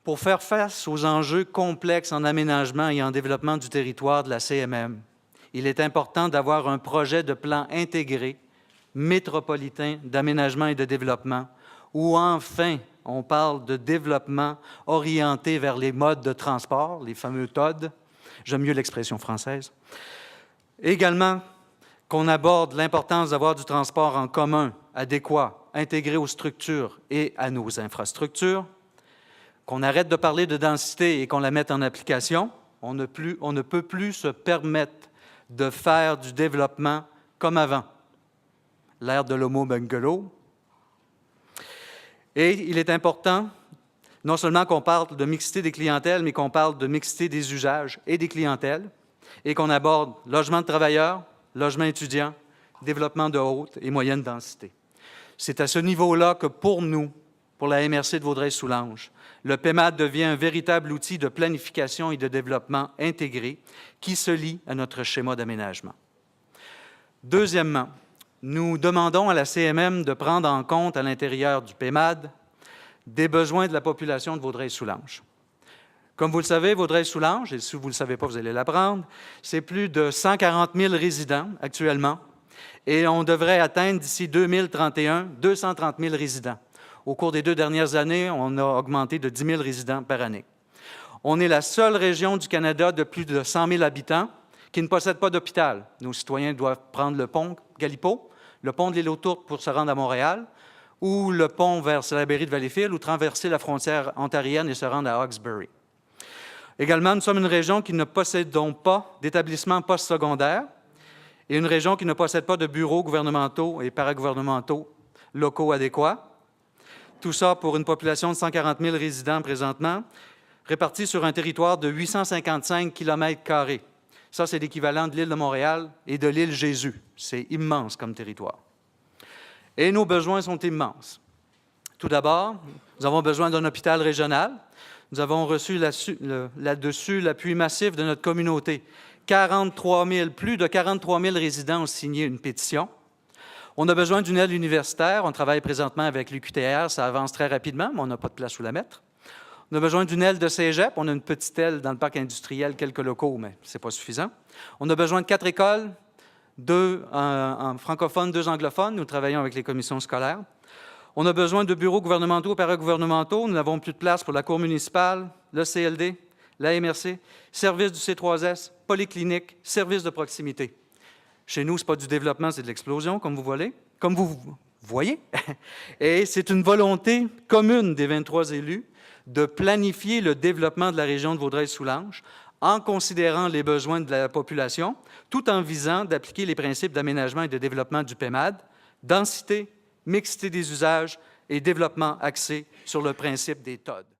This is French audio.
Pour faire face aux enjeux complexes en aménagement et en développement du territoire de la CMM, il est important d'avoir un projet de plan intégré, métropolitain d'aménagement et de développement, où enfin on parle de développement orienté vers les modes de transport, les fameux TOD, j'aime mieux l'expression française. Également, qu'on aborde l'importance d'avoir du transport en commun, adéquat, intégré aux structures et à nos infrastructures, qu'on arrête de parler de densité et qu'on la mette en application. On ne peut plus se permettre de faire du développement comme avant, l'ère de l'homo bungalow. Et il est important, non seulement qu'on parle de mixité des clientèles, mais qu'on parle de mixité des usages et des clientèles, et qu'on aborde logement de travailleurs, logement étudiant, développement de haute et moyenne densité. C'est à ce niveau-là que pour nous, pour la MRC de Vaudreuil-Soulanges, le PEMAD devient un véritable outil de planification et de développement intégré qui se lie à notre schéma d'aménagement. Deuxièmement, nous demandons à la CMM de prendre en compte à l'intérieur du PEMAD des besoins de la population de Vaudreuil-Soulanges. Comme vous le savez, Vaudreuil-Soulanges, et si vous ne le savez pas, vous allez l'apprendre, c'est plus de 140 000 résidents actuellement, et on devrait atteindre d'ici 2031 230 000 résidents. Au cours des 2 dernières années, on a augmenté de 10 000 résidents par année. On est la seule région du Canada de plus de 100 000 habitants qui ne possède pas d'hôpital. Nos citoyens doivent prendre le pont Galipo, le pont de l'île aux Tourtes pour se rendre à Montréal, ou le pont vers Salaberry de Valleyfield, ou traverser la frontière ontarienne et se rendre à Hawkesbury. Également, nous sommes une région qui ne possède donc pas d'établissements postsecondaires et une région qui ne possède pas de bureaux gouvernementaux et paragouvernementaux locaux adéquats. Tout ça pour une population de 140 000 résidents présentement, répartis sur un territoire de 855 km². Ça, c'est l'équivalent de l'île de Montréal et de l'île Jésus. C'est immense comme territoire. Et nos besoins sont immenses. Tout d'abord, nous avons besoin d'un hôpital régional. Nous avons reçu là-dessus l'appui massif de notre communauté. Plus de 43 000 résidents ont signé une pétition. On a besoin d'une aile universitaire. On travaille présentement avec l'UQTR. Ça avance très rapidement, mais on n'a pas de place où la mettre. On a besoin d'une aile de cégep. On a une petite aile dans le parc industriel, quelques locaux, mais ce n'est pas suffisant. On a besoin de 4 écoles, 2 francophones, 2 anglophones. Nous travaillons avec les commissions scolaires. On a besoin de bureaux gouvernementaux et paragouvernementaux. Nous n'avons plus de place pour la cour municipale, le CLD, la MRC, service du C3S, polyclinique, service de proximité. Chez nous, ce n'est pas du développement, c'est de l'explosion, comme vous voyez. Et c'est une volonté commune des 23 élus de planifier le développement de la région de Vaudreuil-Soulanges en considérant les besoins de la population, tout en visant d'appliquer les principes d'aménagement et de développement du PEMAD, densité, mixité des usages et développement axé sur le principe des TOD.